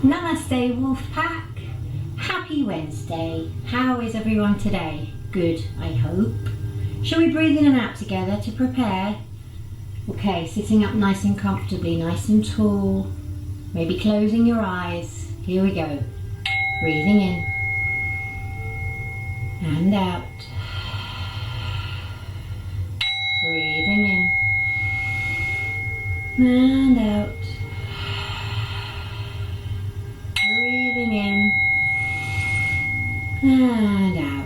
Namaste Wolfpack. Happy Wednesday. How is everyone today? Good, I hope. Shall we breathe in and out together to prepare? Okay, sitting up nice and comfortably, nice and tall. Maybe closing your eyes. Here we go. Breathing in and out. Breathing in and out. Breathing in and out.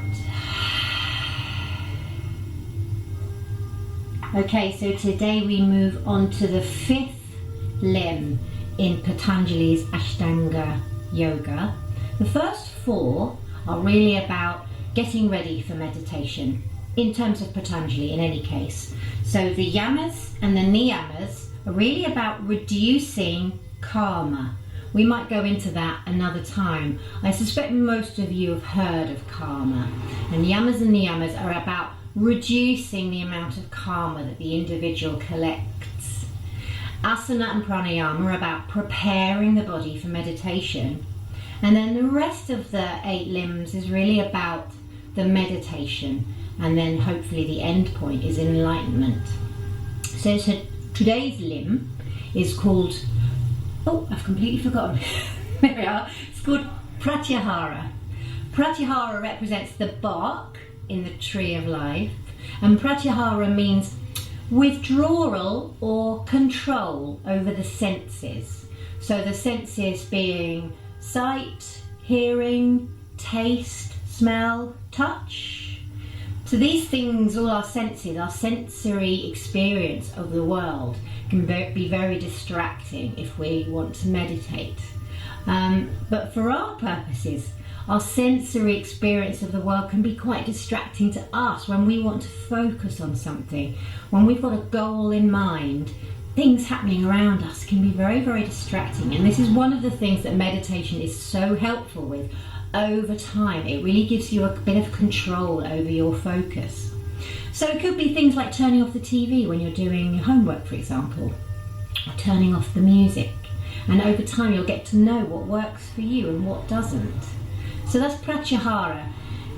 Okay, so today we move on to the fifth limb in Patañjali's Ashtanga Yoga. The first four are really about getting ready for meditation in terms of Patañjali in any case. So the yamas and the niyamas are really about reducing karma. We might go into that another time. I suspect most of you have heard of karma. And yamas and niyamas are about reducing the amount of karma that the individual collects. Asana and pranayama are about preparing the body for meditation. And then the rest of the 8 limbs is really about the meditation. And then hopefully the end point is enlightenment. So today's limb is called, oh, I've completely forgotten. There we are. It's called Pratyahara. Pratyahara represents the bark in the tree of life, and Pratyahara means withdrawal or control over the senses. So the senses being sight, hearing, taste, smell, touch. So these things, all our senses, our sensory experience of the world can be very distracting if we want to meditate. But for our purposes, our sensory experience of the world can be quite distracting to us when we want to focus on something. When we've got a goal in mind, things happening around us can be very, very distracting. And this is one of the things that meditation is so helpful with. Over time, it really gives you a bit of control over your focus. So it could be things like turning off the TV when you're doing your homework, for example, or turning off the music. And over time, you'll get to know what works for you and what doesn't. So that's Pratyahara.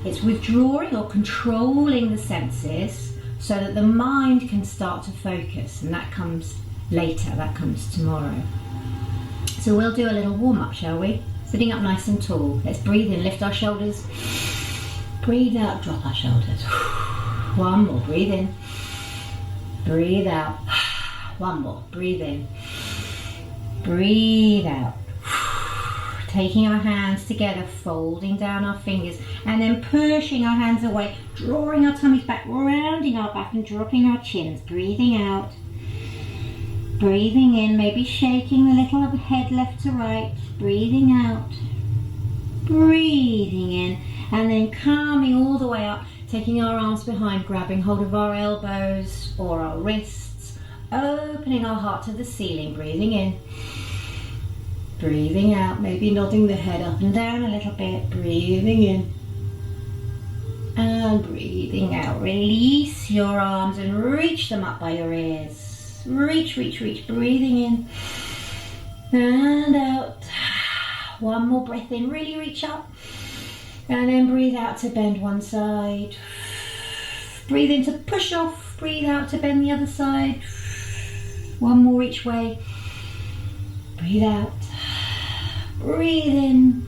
It's withdrawing or controlling the senses so that the mind can start to focus, and that comes later, that comes tomorrow. So we'll do a little warm-up, shall we? Sitting up nice and tall. Let's breathe in, lift our shoulders. Breathe out, drop our shoulders. One more, breathe in. Breathe out. One more, breathe in. Breathe out. Taking our hands together, folding down our fingers, and then pushing our hands away, drawing our tummies back, rounding our back and dropping our chins. Breathing out. Breathing in, maybe shaking the little head left to right. Breathing out. Breathing in, and then calming all the way up, taking our arms behind, grabbing hold of our elbows or our wrists, opening our heart to the ceiling. Breathing in. Breathing out, maybe nodding the head up and down a little bit. Breathing in and breathing out. Release your arms and reach them up by your ears. Reach, reach, reach. Breathing in and out. One more breath in, really reach up. And then breathe out to bend one side. Breathe in to push off. Breathe out to bend the other side. One more each way. Breathe out. Breathe in,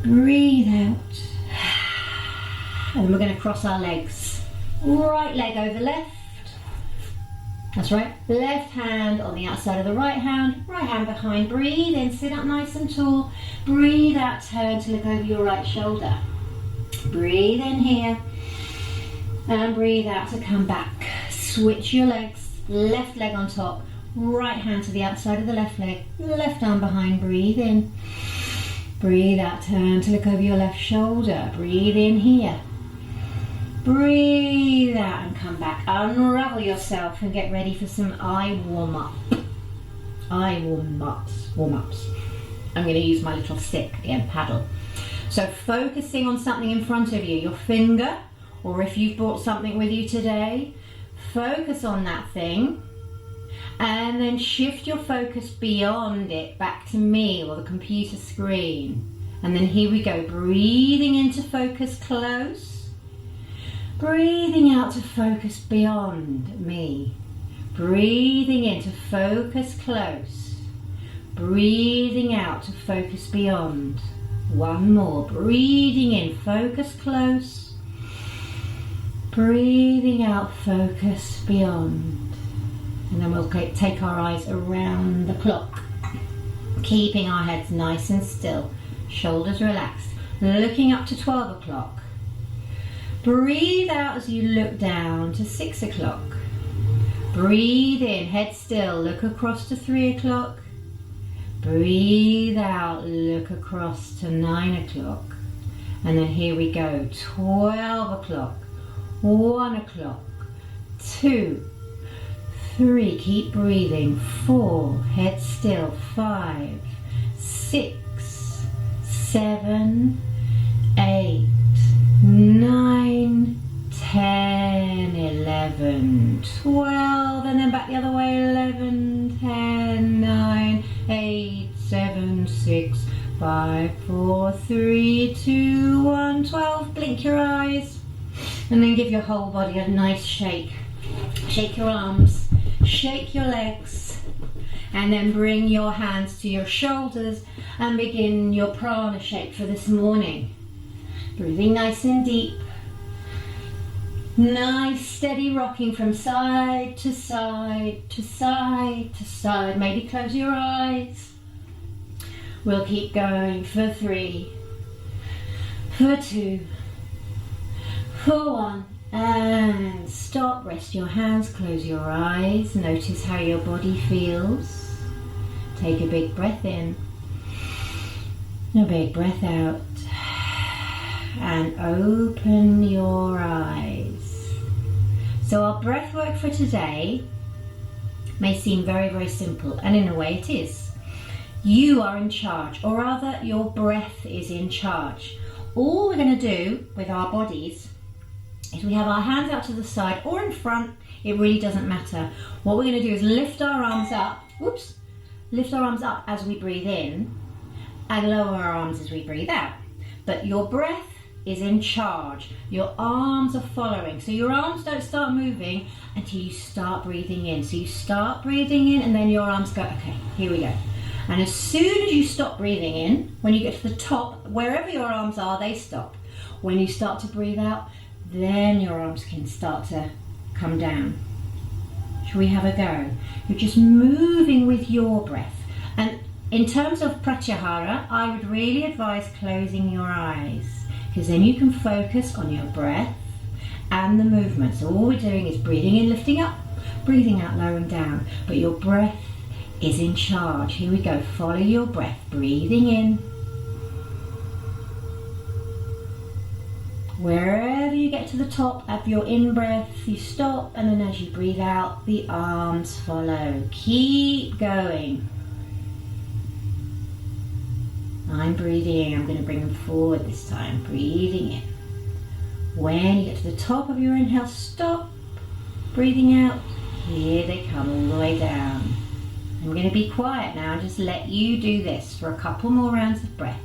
breathe out, and we're going to cross our legs. Right leg over left, that's right, left hand on the outside of the right hand behind. Breathe in, sit up nice and tall. Breathe out, turn to look over your right shoulder. Breathe in here, and breathe out to come back. Switch your legs, left leg on top. Right hand to the outside of the left leg, left arm behind. Breathe in, breathe out, turn to look over your left shoulder. Breathe in here, breathe out and come back. Unravel yourself and get ready for some eye warm-ups. I'm going to use my little stick and paddle. So focusing on something in front of you, your finger, or if you've brought something with you today, focus on that thing. And then shift your focus beyond it, back to me or the computer screen. And then here we go, breathing into focus close. Breathing out to focus beyond me. Breathing in to focus close. Breathing out to focus beyond. One more. Breathing in, focus close. Breathing out, focus beyond. And then we'll take our eyes around the clock. Keeping our heads nice and still. Shoulders relaxed. Looking up to 12 o'clock. Breathe out as you look down to 6 o'clock. Breathe in, head still, look across to 3 o'clock. Breathe out, look across to 9 o'clock. And then here we go, 12 o'clock, 1 o'clock, 2, 3, keep breathing, 4, head still, 5, 6, 7, 8, 9, 10, 11, 12, and then back the other way, 11, 10, 9, 8, 7, 6, 5, 4, 3, 2, 1, 12. Blink your eyes and then give your whole body a nice shake. Shake your arms, shake your legs, and then bring your hands to your shoulders and begin your prana shake for this morning. Breathing nice and deep. Nice steady rocking from side to side to side to side. Maybe close your eyes. We'll keep going for 3, for 2, for 1, and stop. Rest your hands, close your eyes. Notice how your body feels. Take a big breath in, a big breath out, and open your eyes. So our breath work for today may seem very, very simple, and in a way it is. You are in charge, or rather your breath is in charge. All we're going to do with our bodies is we have our hands out to the side or in front, it really doesn't matter. What we're going to do is lift our arms up, lift our arms up as we breathe in and lower our arms as we breathe out. But your breath is in charge. Your arms are following. So your arms don't start moving until you start breathing in. So you start breathing in and then your arms go, okay, here we go. And as soon as you stop breathing in, when you get to the top, wherever your arms are, they stop. When you start to breathe out, then your arms can start to come down. Shall we have a go? You're just moving with your breath. And in terms of Pratyahara, I would really advise closing your eyes, because then you can focus on your breath and the movement. So all we're doing is breathing in, lifting up, breathing out, lowering down. But your breath is in charge. Here we go. Follow your breath. Breathing in. Wherever you get to the top of your in-breath, you stop, and then as you breathe out, the arms follow. Keep going. I'm breathing in. I'm going to bring them forward this time. Breathing in. When you get to the top of your inhale, stop. Breathing out. Here they come all the way down. I'm going to be quiet now and just let you do this for a couple more rounds of breath.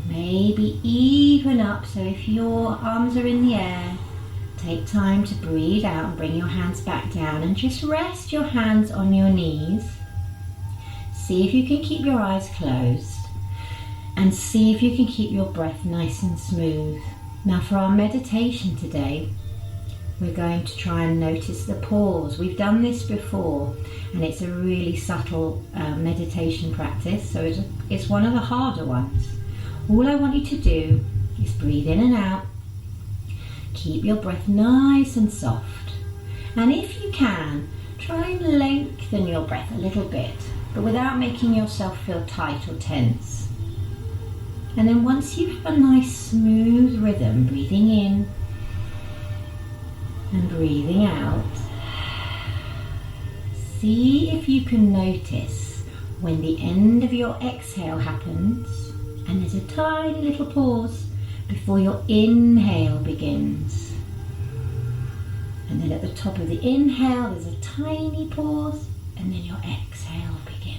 Maybe even up, so if your arms are in the air, take time to breathe out and bring your hands back down and just rest your hands on your knees. See if you can keep your eyes closed and see if you can keep your breath nice and smooth. Now for our meditation today, we're going to try and notice the pause. We've done this before and it's a really subtle meditation practice, so it's one of the harder ones. All I want you to do is breathe in and out. Keep your breath nice and soft. And if you can, try and lengthen your breath a little bit, but without making yourself feel tight or tense. And then once you have a nice smooth rhythm, breathing in and breathing out, see if you can notice when the end of your exhale happens and there's a tiny little pause before your inhale begins. And then at the top of the inhale there's a tiny pause and then your exhale begins.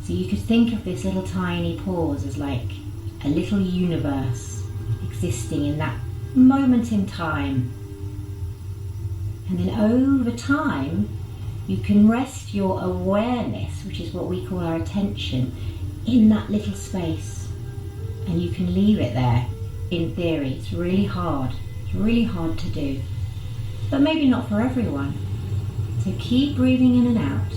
So you could think of this little tiny pause as like a little universe existing in that moment in time. And then over time, you can rest your awareness, which is what we call our attention, in that little space. And you can leave it there, in theory. It's really hard. It's really hard to do. But maybe not for everyone. So keep breathing in and out.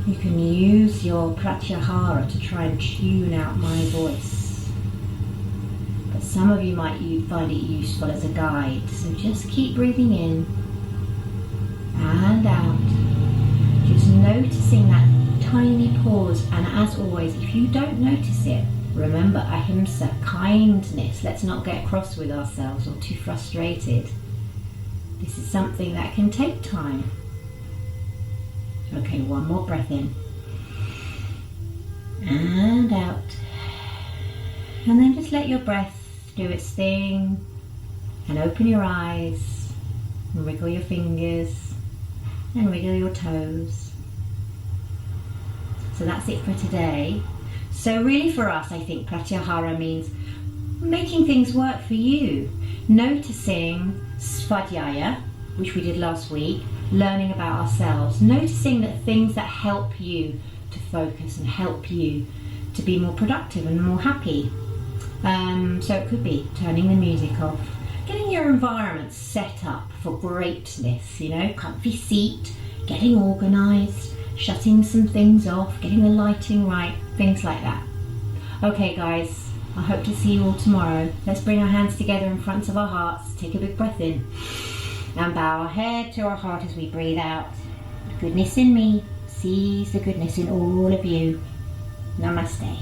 You can use your Pratyahara to try and tune out my voice. But some of you might find it useful as a guide. So just keep breathing in and out. Just noticing that tiny pause. And as always, if you don't notice it, remember ahimsa, kindness. Let's not get cross with ourselves or too frustrated. This is something that can take time. Okay, one more breath in and out, and then just let your breath do its thing and open your eyes and wriggle your fingers and wiggle your toes. So that's it for today. So really for us, I think Pratyahara means making things work for you, noticing svadhyaya, which we did last week, learning about ourselves, noticing that things that help you to focus and help you to be more productive and more happy. So it could be turning the music off, getting your environment set up for greatness, you know, comfy seat, getting organised, shutting some things off, getting the lighting right, things like that. Okay guys, I hope to see you all tomorrow. Let's bring our hands together in front of our hearts, take a big breath in, and bow our head to our heart as we breathe out. Goodness in me sees the goodness in all of you. Namaste.